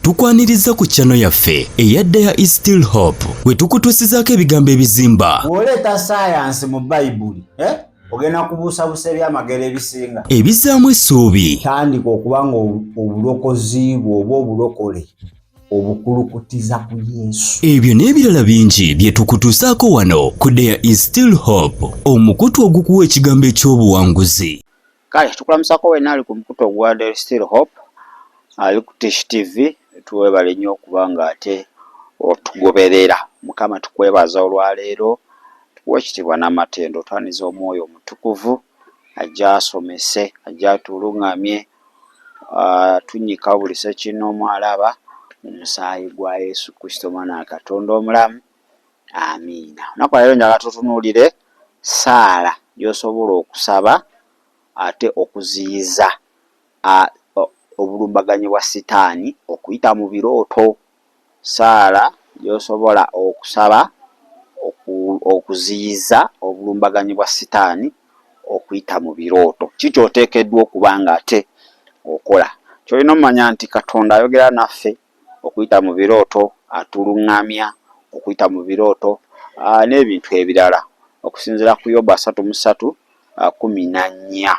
tukwaniriza ku channel yaffe eyadda ya Is Still Hope we tukutuusizaako ebigambo ebizimba. Bw'oleeta science mu Bayibuli ogenda kubuusabuusa ebyamagero ebisinga Ebizaamu essuubi. Tandika okuba nga obulokozi bw'oba obulokole obukulukutiza ku Yesu. Ebyo n'ebirala bingi bye tukutuusaako wano ku ya Is Still Hope, omukutu ogukuwa ekigambo eky'obuwanguzi. Kale tukulamusako wenna ali ku mukutu ogwa Is Still Hope ali ku Tish TV. Tuwebale nnyo okuba nga ate otugoberera. Mukama tukwebaza olwaleero, tukuwa ekitiibwa n'amatendo, twaniza omwoyo omutukuvu ajja asomese, ajja atuluŋŋamye, tunyika buli ssekinnoomu alaba mu musaayi gwa Yesu Kristo Mwana Katonda omulamu. Amiina. Olunaku leero njagala tutunuulire ssaala gy'osobola okusaba ate okuziyiza obulumbaganyi bwa Sitaani okuyita mu birooto. Ssaala gy'osobola okusaba okuziyiza obulumbaganyi bwa Sitaani okuyita mu birooto. Kiki oteekeddwa okuba nga ate okola? Kyolina omanya nti Katonda ayogera naffe okuyita mu birooto, atuluŋŋamya okuyita mu birooto n'ebintu ebirala okusinziira ku Yobu 33:14.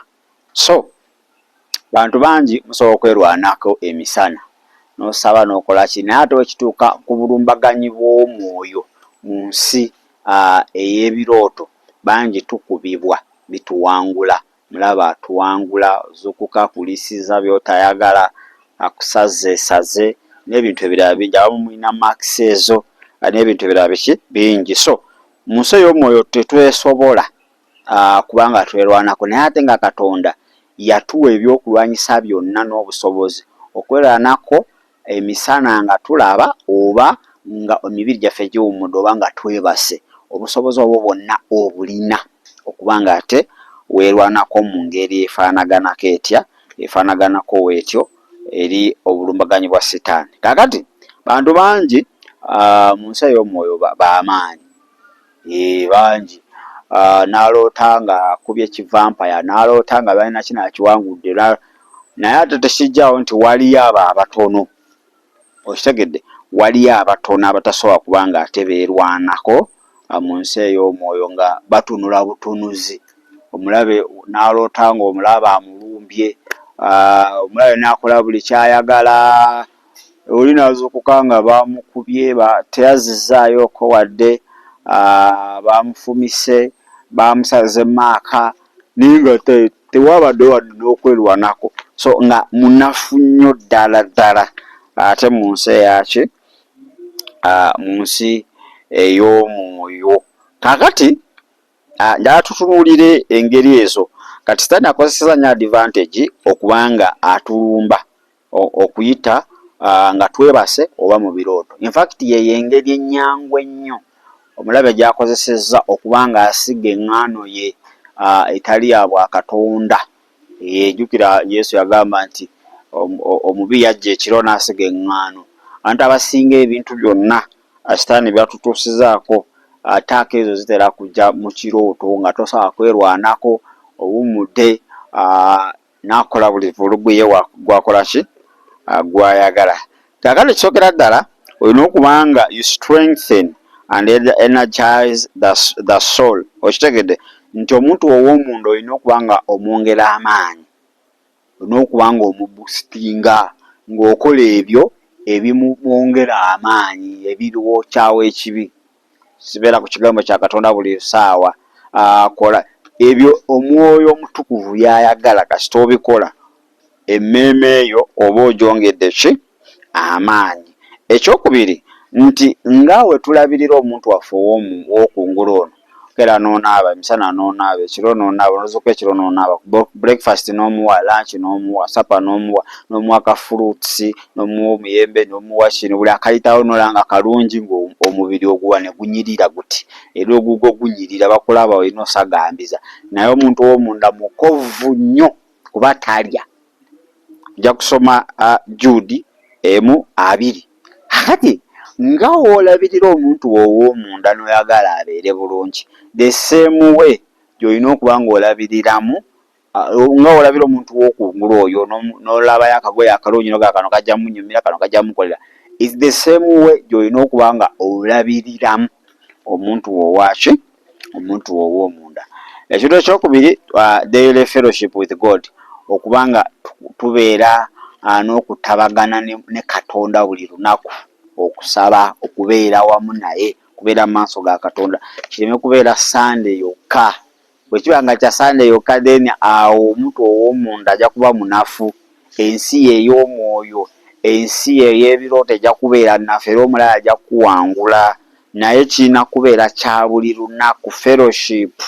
So bantu bangi musobola okwerwanako emisana n'osaba n'okola ki, naye ate wekituuka ku bulumbaganyi bw'omwoyo mu nsi ey'ebirooto, bangi tukubibwa, bituwangula. Mulaba atuwangula, zukuka kulisiza by'otayagala, akusazeesaze n'ebintu ebirala bingi. Abamu mulina makisi ezo n'ebintu ebirala biki bingi. So mu nsi ey'omwoyo tetwesobola kubanga twerwanako, naye ate nga Katonda yatuwa ebyokulwanyisa byonna n'obusobozi okwerwanako emisana nga tulaba oba nga emibiri gyaffe giwummudde oba nga twebase. Obusobozi obwo bwonna obulina okuba nga ate weerwanako mu ngeri efaanaganako etya, efaanaganako weetyo eri obulumbaganyi bwa Sitaani. Kaakati bantu bangi mu nsi ey'omwoyo b'amaanyi, bangi. N'aloota nga akubye ekivampaya, n'aloota nga balina kino akiwangudde, naye ate tekijjaawo nti waliyo abo abatono. Okitegedde? Waliyo abatono abatasobola kuba nga ate beerwanako mu nsi ey'omwoyo nga batunula butunuzi. Omulabe n'aloota nga omulabe amulumbye, omulabe n'akola buli kyayagala, oli n'azuukuka nga bamukubye teyazizzaayoko wadde, bamufumise, bamusaze maaka, naye nga tewabadde wadde n'okwerwanako. So nga munafu nnyo ddala ddala ate mu nsi eyaki, mu nsi ey'omwoyo. Kaakati njala tutunuulire engeri ezo. Kati Sitaani akozeseza nnyo advantage okuba nga atulumba okuyita nga twebase oba mu birooto. In fact yeyo engeri ennyangu ennyo omulabe gy'akozesezza okuba nga asiga eŋŋaano ye etali ya bwakatonda. Jjukira Yesu yagamba nti omubi yajja ekiro n'asiga eŋŋaano. Abantu abasinga ebintu byonna Sitaani byatutuusizaako, attack ezo zitera kujja mu kirooto nga tosobola kwerwanako, owummudde, n'akola buli vulugu ye gwakola ki, gwayagala. Kaakati ekisookera ddala olina okuba nga you strengthen and energize the soul. Okitegedde nti omuntu ow'omunda olina okuba nga omwongera amaanyi, olina okuba nga omubusitinga, ng'okola ebyo ebimwongera amaanyi, ebirwokyawo ekibi. Sibeera ku kigambo kya Katonda buli ssaawa. Kola ebyo omwoyo omutukuvu byayagala, kasita obikola emmeeme eyo oba ogyongedde ki, amaanyi. Ekyokubiri nti nga we tulabirira omuntu waffe ow'okungulu ono, kera n'onaaba, emisana n'onaaba, ekiro n'onaaba, n'ozuukuka ekiro n'onaaba, breakfast n'omuwa, lunch n'omuwa, supper n'omuwa ka fruits, n'omuwa omuyembe, n'omuwa kino, buli akayitawo n'olanga kalungi ng'omubiri oguwa ne gunyirira guti. Era ogugo gunyirira bakulaba olina osagambiza. Naye omuntu ow'omunda mukovu nnyo kuba talya. Nja kusoma Jude 1:2. Kati nga olabirira omuntu ow'omunda n'oyagala abeere bulungi, the same way gy'olina okuba ng'olabiriramu nga olabira omuntu w'okungulu oyo n'olabayo akagoye akalungi noga kano kajja munyumira kano kajja mukolera. It's the same way gy'olina okuba nga olabiriramu omuntu wowaki omuntu wow'omunda. Ekintu ekyokubiri daily fellowship with God, okuba nga tubeera n'okutabagana ne Katonda buli lunaku, okusaba, okubeera wamu naye, kubeera mu maaso ga Katonda. Kireme kubeera Sunday yokka. Bwe kiba nga kya Sunday yokka then awo omuntu ow'omunda ajja kuba munafu. Ensi ey'omwoyo, ensi ey'ebirooto ejja kubeera naffe era omulala ajja kuwangula. Naye kirina kubeera kya buli lunaku fellowship,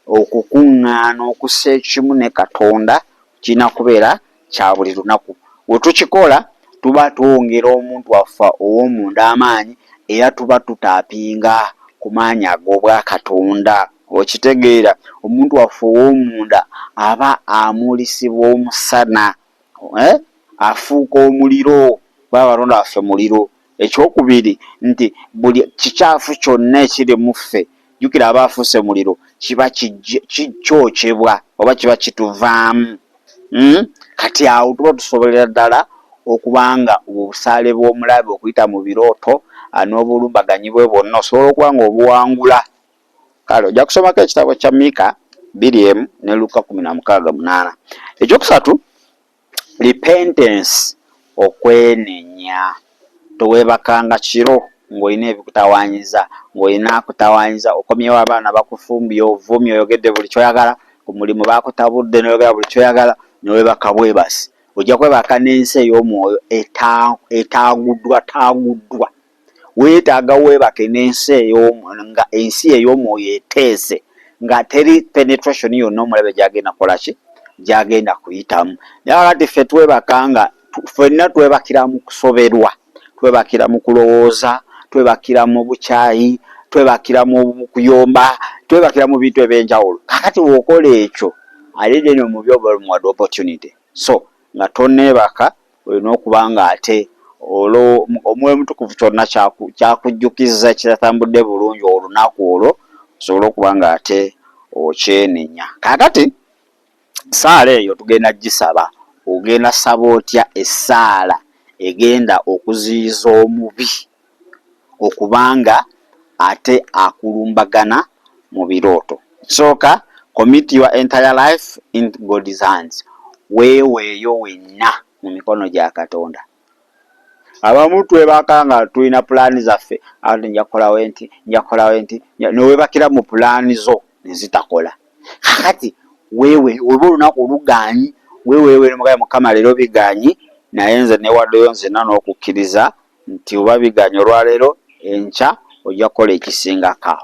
okukuŋŋaana okussa ekimu ne Katonda kirina kubeera kya buli lunaku. Bwe tukikola tuba twongera omuntu waffe ow'omunda amaanyi era tuba tutaapinga ku maanyi ag'obwa Katonda. Okitegeera, omuntu waffe ow'omunda aba amulisibwa omusana, afuuka omuliro, kuba Katonda waffe muliro. Ekyokubiri nti buli kikyafu kyonna ekiri mu ffe, jjukira aba afuuse muliro, kiba kikyokebwa oba kiba kituvaamu. Kati awo tuba tusobolera ddala okubanga obusaale bw'omulabe okuyita mu birooto n'obulumbaganyi bwe bwonna osobola okuba nga obuwangula. Kale ojja kusomako ekitabo kya Mika 2 ne Luka 16:8. Ekyokusatu, repentance, okwenenya. Towebakanga kiro ng'olina ebikutawaanyiza, ng'olina akutawaanyiza, okomyewo abaana bakufumbye, ovumye, oyogedde buli kyoyagala, ku mulimu bakutabudde n'oyogera buli kyoyagala, nowebaka bwebasi. Ojja kwebaka n'ensi ey'omwoyo etaaguddwa. Weetaaga weebake n'ensi nga ensi ey'omwoyo eteese, nga teri penetration yonna omulabe gyagenda kolaki, gyagenda kuyitamu. Naye kakati ffe twebaka nga ffenna twebakira mu kusoberwa, twebakira mu kulowooza, twebakira mu bukyayi, twebakira mu kuyomba, twebakira mu bintu eby'enjawulo. Kakati bw'okola ekyo ate then omubi oba omuwadde opportunity. So nga tonneebaka olina okuba nga ate Omwoyo Mutukuvu kyonna kyakujjukiza ekitatambudde bulungi olunaku olwo, osobola okuba nga ate okyenenya. Kakati saala eyo tugenda gisaba. Ogenda saba otya essaala egenda okuziyiza omubi okubanga ate akulumbagana mu birooto? Sooka, commit your entire life in God's hands. Weeweeyo wenna mu mikono gya Katonda. Abamu twebaka nga tulina pulaani zaffe, ati nja kukolawo enti, nja kukolawo enti, nowebakira mu pulaani zo nezitakola. Kakati wewe olunaku olugaanyi, weweewe mugaye Mukama leero bigaanyi, naye nze newaddeyo nzena n'okukkiriza nti oba bigaanyi olwaleero, enkya ojja kukola ekisingako.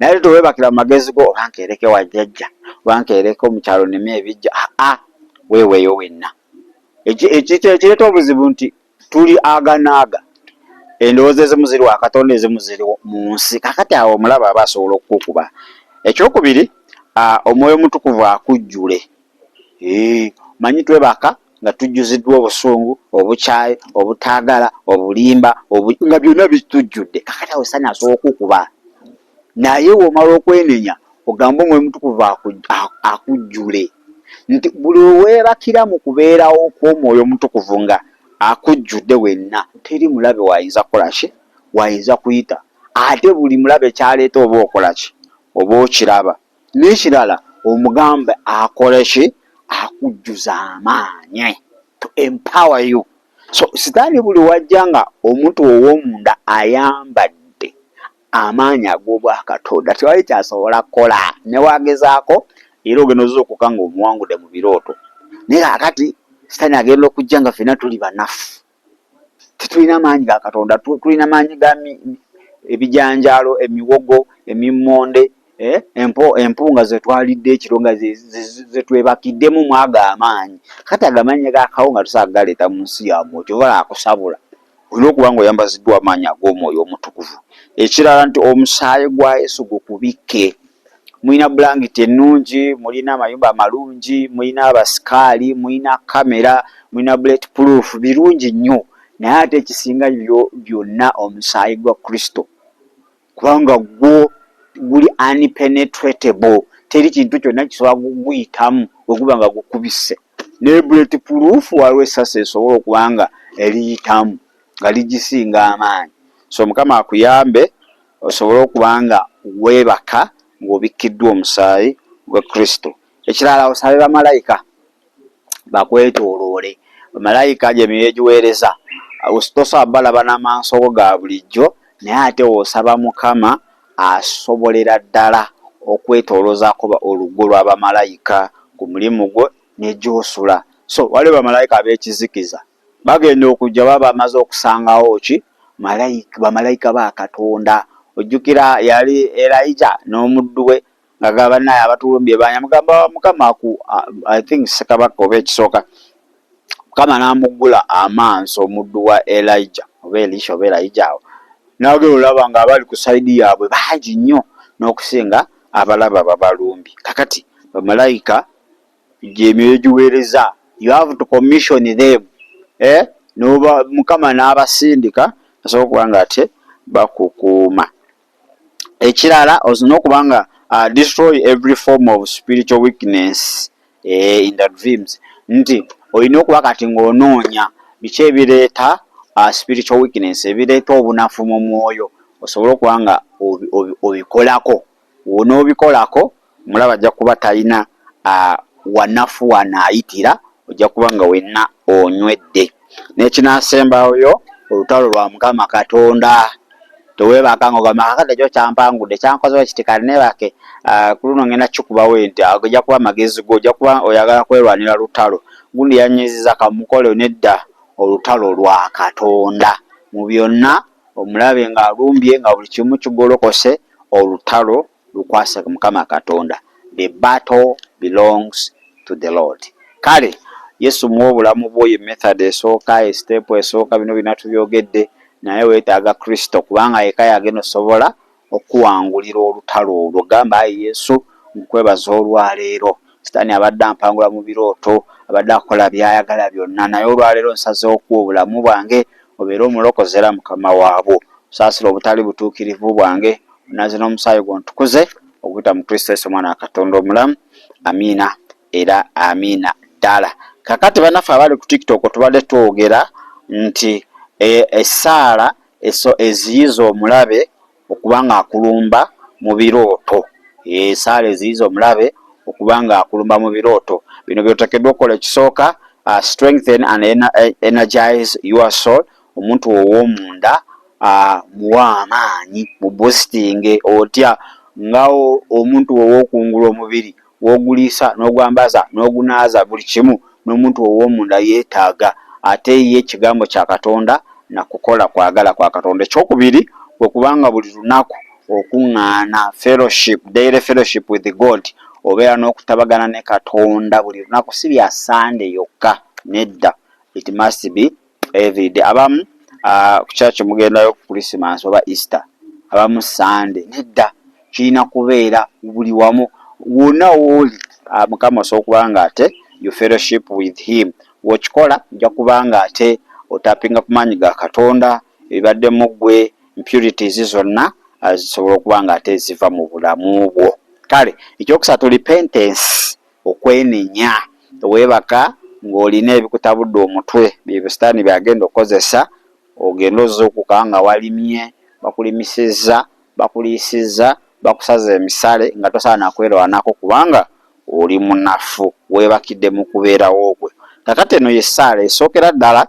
Naye towebakira mu magezi go, oba nkeereke wajjajja, oba nkeereke omukyalo neme ebijja. Weeweeyo wenna. Ekireeta obuzibu nti tuli aganaaga, endowooza ezimu ziri wa Katonda, ezimu ziri mu nsi. Kakati awo omulaba aba asobola okukuba. Ekyokubiri, Omwoyo Mutukuvu akujjule. Manyi twebaka nga tujjuziddwa obusungu, obukyayi, obutaagala, obulimba, nga byonna bitujjudde. Kakati awo sani asobola okukuba. Naye womala okwenenya ogamba Omwoyo Mutukuvu akujjule. Nti buli weebakira mu kubeerawo kw'Omwoyo Mutukuvu nga akujjudde wenna, teri mulabe wayinza kukolaki, wayinza kuyita. Ate buli mulabe kyaleeta oba okolaki, oba okiraba. N'ekirala omugambe akoleki, akujjuza amaanyi, to empower you. So sitaani buli wajja nga omuntu ow'omunda ayambadde amaanyi ag'obwa Katonda, tewali kyasobola kukola. Ne wagezaako era ogenda okuka nga omuwangudde mu birooto. Naye kakati sitaani agenda okujja nga ffenna tuli banafu, tetulina maanyi ga Katonda, tulina maanyi ga ebijanjaalo, emiwogo, emimmonde, empunga zetwalidde ekiro nga zetwebakiddemu mwaga amaanyi. Kati agamanyi gakawo nga tusobola kugaleeta mu nsi yammwe, otyobala akusabula. Olina okuba nga oyambaziddwa amaanyi ag'Omwoyo Omutukuvu. Ekirala nti omusaayi gwa Yesu gukubikke. Mulina bulangiti ennungi, mulina amayumba amalungi, mulina abasikaali, mulina kamera, mulina bulletproof, birungi nnyo. Naye ate ekisinga byonna omusaayi gwa Kristo, kubanga gwo guli unpenetratable, teri kintu kyonna kisobola kuguyitamu okuba nga gukubise. Ne bulletproof waliwo essasi esobola okuba nga eriyitamu nga ligisinga amaanyi. So Mukama akuyambe osobole okuba nga weebaka ng'obikkiddwa omusaayi gwa Kristo. Ekirala osabe bamalayika bakwetooloole. Bamalayika gye myoyo egiweereza. Tosaba balaba n'amaaso go ga bulijjo, naye ate osaba Mukama asobolera ddala okwetooloozaako olugo lw'abamalayika ku mulimu gwo ne gy'osula. So waliwo bamalayika ab'ekizikiza bagenda okujja baba bamaze okusangawo ki bamalayika ba Katonda. Ojjukira yali Elijah n'omuddu we nga gabanaye abatulumbye banyamugamba Mukama I think Ssekabaka oba ekisooka, Mukama n'amuggula amaaso omuddu wa Elijah oba Elisha oba Elijah awo n'agenda olaba nga abali ku sayidi yaabwe bangi nnyo n'okusinga abalaba babalumbye. Kakati bamalayika gy'emyoyo giweereza, you have to commission them. Noba Mukama n'abasindika asobola okuba nga ate bakukuuma. Ekirala olina okuba nga destroy every form of spiritual weakness in the dreams. Nti olina okuba kati ng'onoonya biki ebireeta spiritual weakness, ebireeta obunafu mu mwoyo, osobole okuba nga obikolako. Wonoobikolako mulaba ajja kuba talina wanafu wanaayitira, ojja kuba nga wenna onywedde. N'ekinaasembayo olutalo lwa Mukama Katonda. Teweebaka ng'ogamba kakati ekyo kyampangudde kyankozeho kiti kale neebake ku luno ngenda kikubawo ente. Ojja kuba amagezi go, ojja kuba oyagala kwerwanira lutalo. Gundi yanyiziza kamukole nedda, olutalo lwa Katonda. Mu byonna omulabe ng'alumbye nga buli kimu kigolokose, olutalo lukwase ku Mukama Katonda. The battle belongs to the Lord. Kale Yesu muwa obulamu bwo, ye method esooka, step esooka, bino bina tubyogedde, naye weetaaga Kristo kubanga yekka yagenda osobola okuwangulira olutalo olwo. Gamba ayi Yesu nkwebaza olwaleero. Sitaani abadde ampangula mu birooto, abadde akola byayagala byonna, naye olwaleero nsazeewo okuwa obulamu bwange obeere omulokozi era mukama waabwo. Saasira obutali butuukirivu bwange, onaze n'omusaayi gwo ntukuze okuyita mu Kristo Yesu omwana wa Katonda omulamu. Amiina era amiina ddala. Kakati bannaffe abali ku TikTok tubadde twogera nti essaala eziyiza omulabe okuba nga akulumba mu birooto. Essaala eziyiza omulabe okuba nga akulumba mu birooto. Bino byoteekeddwa okukola. Ekisooka, strengthen and energize your soul. Omuntu ow'omunda muwa amaanyi, mu boosting. Otya ngawo omuntu ow'okungula omubiri, w'oguliisa n'ogwambaza n'ogunaaza buli kimu, n'omuntu ow'omunda yeetaaga ate ye ekigambo kya Katonda na kukola kwagala kwa Katonda. Ekyokubiri bwe kubanga buli lunaku okuŋŋaana fellowship, daily fellowship with God, obeera n'okutabagana ne Katonda buli lunaku, si bya Sunday yokka, nedda, it must be every day. Abamu ku church mugendayo ku Christmas oba Easter, abamu Sunday, nedda, kirina kubeera buli wamu wonna wooli. Mukama osobola okuba nga ate you fellowship with him. Wokikola ojja kuba nga ate otapinga ku maanyi ga Katonda, ebibadde mu ggwe, impurities zonna zisobola okuba nga ate ziva mu bulamu bwo. Kale ekyokusatu, repentance, okwenenya. Teweebaka ng'olina ebikutabudde omutwe, bye Sitaani byagenda okukozesa, ogenda ozuukuka nga walimye, bakulimisizza, bakuliisizza, bakusaza emisale nga tosaana kwerwanako kubanga oli munafu, weebakidde mu kubeerawo gwe. Kakati eno yessaala esookera ddala,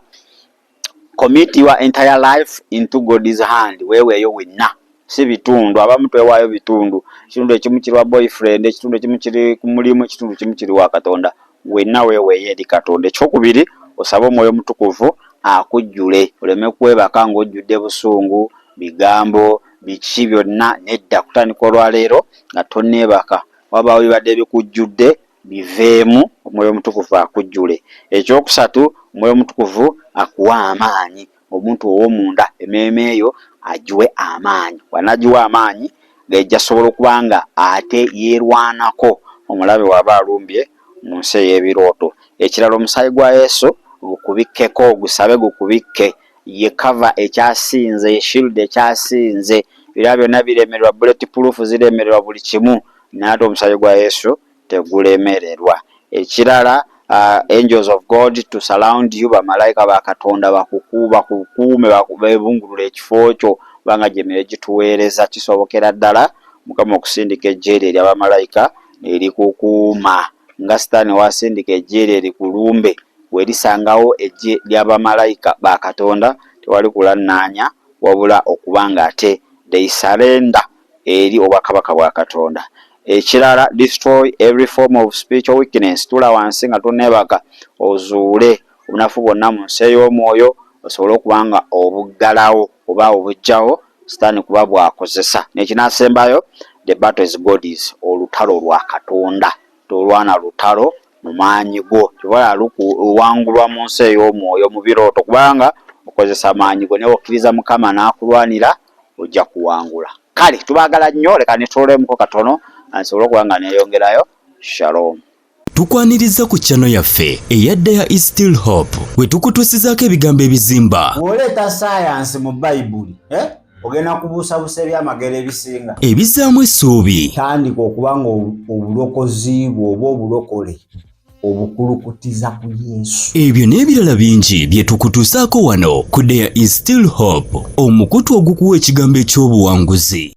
commit your entire life into God's hand. Weeweeyo wenna, si bitundu. Abamu twewaayo bitundu, ekitundu ekimu kiri wa boyfriend, ekitundu ekimu kiri ku mulimu, ekitundu ekimu kiri wa Katonda. Wenna weeweeyo eri Katonda. Ekyokubiri, osabe Omwoyo Mutukuvu akujjule, oleme kwebaka ng'ojjudde busungu, bigambo, biki byonna, nedda. Kutandika olwaleero nga tonneebaka, wabaawo bibadde bikujjudde biveemu, Omwoyo Mutukuvu akujjule. Ekyokusatu, Omwoyo Mutukuvu akuwa amaanyi. Omuntu ow'omunda, emmeeme eyo agiwe amaanyi. Wanagiwa amaanyi gajja sobola okuba nga ate yeerwanako omulabe waba alumbye mu nsi ey'ebirooto. Ekirala, omusaayi gwa Yesu gukubikkeko, gusabe gukubikke, ye cover ekyasinze, ye shield ekyasinze. Bira byonna biremererwa, bulletproof ziremererwa, buli kimu n'ate omusaayi gwa Yesu tegulemererwa. Ekirala, angels of God to surround you, bamalayika ba Katonda bakukuume beebungulula ekifo kyo kubanga gy'emyoyo gituweereza. Kisobokera ddala Mukama okusindika eggye lye ery'abamalayika erikukuuma nga Sitaani wasindika eggye lye erikulumbe. Werisangawo eggye ly'abamalayika ba Katonda tewali kulannaanya wabula okubanga ate they surrender eri obwakabaka bwa Katonda. Ekirala, destroy every form of spiritual weakness. Tula wansi nga tuneebaka ozuule obunafu bwonna mu nsi ey'omwoyo osobole okubanga obuggalawo oba obugjawo Sitaani kuba bwakozesa. Nekinaasembayo, the battle is God's. Olutalo lwa Katonda, tolwana lutalo mu maanyi go, tewala lukuwangulwa mu nsi ey'omwoyo mu birooto kubanga okozesa maanyi go. Naye okkiriza Mukama n'akulwanira ojja kuwangula. Kale tubaagala nnyo, leka nituulemuko katono nsobole okubanga neeyongerayo. Shalom. Tukwaniriza ku chano yaffe eyadda ya Is Still Hope we tukutuusizaako ebigambo ebizimba. Bw'oleeta saayansi mu Bayibuli ogenda kubuusabuusa ebyamagero ebisinga Ebizaamu essuubi. Tandika okuba nga obulokozi bwo oba obulokole obukulukutiza ku Yesu. Ebyo n'ebirala bingi bye tukutuusaako wano ku There Is Still Hope, omukutu ogukuwa ekigambo eky'obuwanguzi.